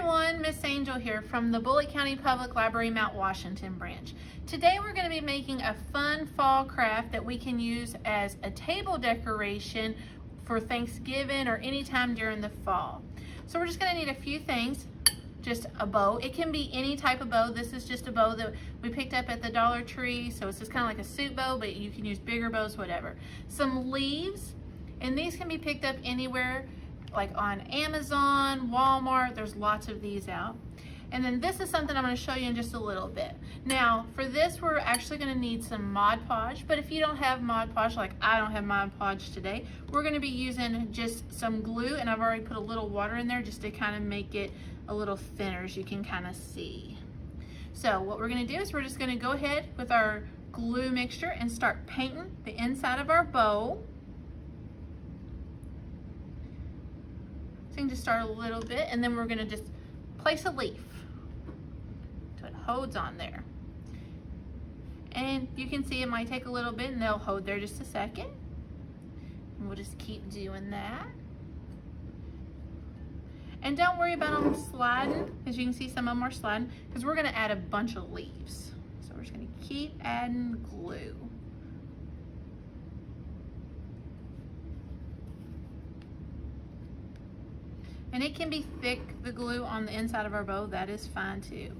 everyone, Miss Angel here from the Bullitt County Public Library Mount Washington branch. Today we're going to be making a fun fall craft that we can use as a table decoration for Thanksgiving or anytime during the fall. So we're just going to need a few things. Just a bow. It can be any type of bow. This is just a bow that we picked up at the Dollar Tree, so it's just kind of like a suit bow, but you can use bigger bows, whatever. Some leaves, and these can be picked up anywhere, like on Amazon, Walmart. There's lots of these out. And then this is something I'm going to show you in just a little bit. Now for this we're actually going to need some Mod Podge, but if you don't have Mod Podge, like I don't have Mod Podge today, we're going to be using just some glue, and I've already put a little water in there just to kind of make it a little thinner, as you can kind of see. So what we're going to do is we're just going to go ahead with our glue mixture and start painting the inside of our bow. So you can just start a little bit, and then we're going to just place a leaf so it holds on there. And you can see it might take a little bit, and they'll hold there just a second. And we'll just keep doing that. And don't worry about them sliding, as you can see some of them are sliding, because we're going to add a bunch of leaves. So we're just going to keep adding glue. And it can be thick, the glue on the inside of our bow, that is fine too.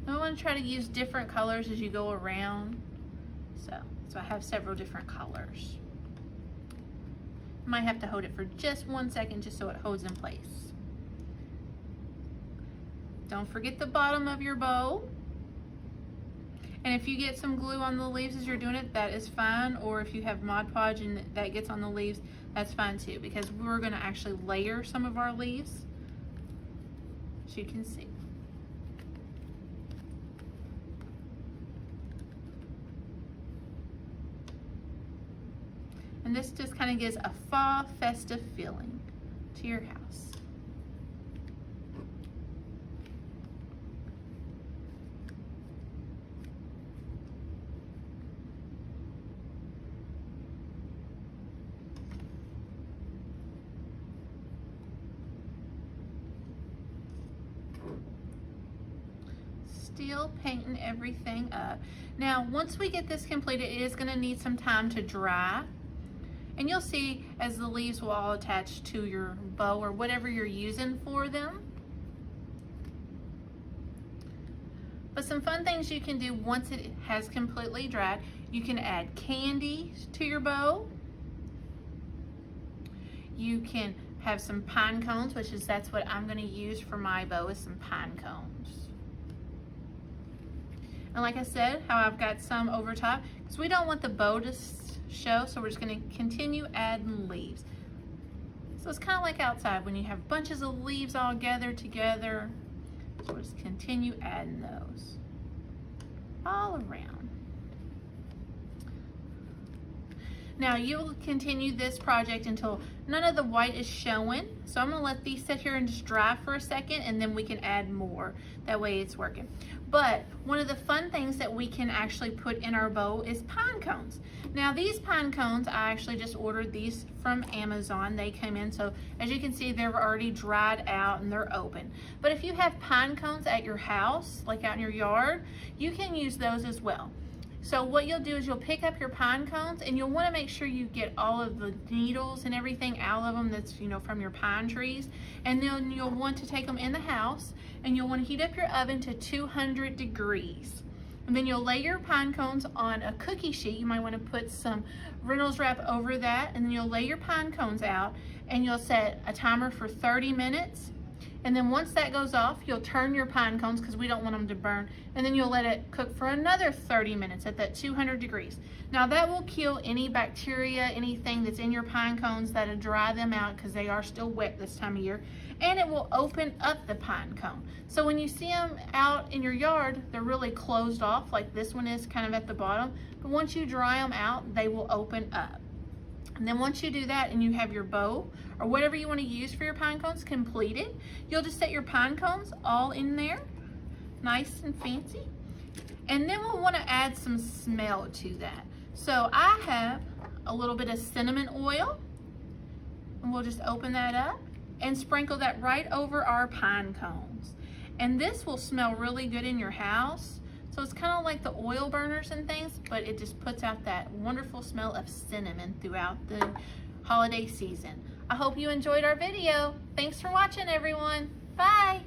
I want to try to use different colors as you go around. So I have several different colors. Might have to hold it for just 1 second just so it holds in place. Don't forget the bottom of your bow. And if you get some glue on the leaves as you're doing it, that is fine. Or if you have Mod Podge and that gets on the leaves, that's fine too, because we're going to actually layer some of our leaves, as you can see. And this just kind of gives a fall festive feeling to your house. Still painting everything up. Now once we get this completed, it is going to need some time to dry. And you'll see as the leaves will all attach to your bow or whatever you're using for them. But some fun things you can do once it has completely dried, you can add candy to your bow. You can have some pine cones, that's what I'm going to use for my bow, is some pine cones. And like I said, how I've got some over top, because we don't want the bow to show, so we're just going to continue adding leaves. So it's kind of like outside when you have bunches of leaves all gathered together. So we'll just continue adding those all around. Now you will continue this project until none of the white is showing. So I'm going to let these sit here and just dry for a second, and then we can add more. That way it's working. But one of the fun things that we can actually put in our bow is pine cones. Now these pine cones, I actually just ordered these from Amazon. They came in, so as you can see, they're already dried out and they're open. But if you have pine cones at your house, like out in your yard, you can use those as well. So what you'll do is you'll pick up your pine cones, and you'll want to make sure you get all of the needles and everything out of them that's, from your pine trees. And then you'll want to take them in the house, and you'll want to heat up your oven to 200 degrees. And then you'll lay your pine cones on a cookie sheet. You might want to put some Reynolds wrap over that, and then you'll lay your pine cones out, and you'll set a timer for 30 minutes. And then once that goes off, you'll turn your pine cones, because we don't want them to burn, and then you'll let it cook for another 30 minutes at that 200 degrees. Now that will kill any bacteria, anything that's in your pine cones, that'll dry them out, because they are still wet this time of year, and it will open up the pine cone. So when you see them out in your yard, they're really closed off, like this one is kind of at the bottom, but once you dry them out, they will open up. And then once you do that and you have your bow or whatever you want to use for your pine cones completed, you'll just set your pine cones all in there, nice and fancy. And then we'll want to add some smell to that. So I have a little bit of cinnamon oil, and we'll just open that up. and sprinkle that right over our pine cones. And this will smell really good in your house. So it's kind of like the oil burners and things, but it just puts out that wonderful smell of cinnamon throughout the holiday season. I hope you enjoyed our video. Thanks for watching, everyone. Bye.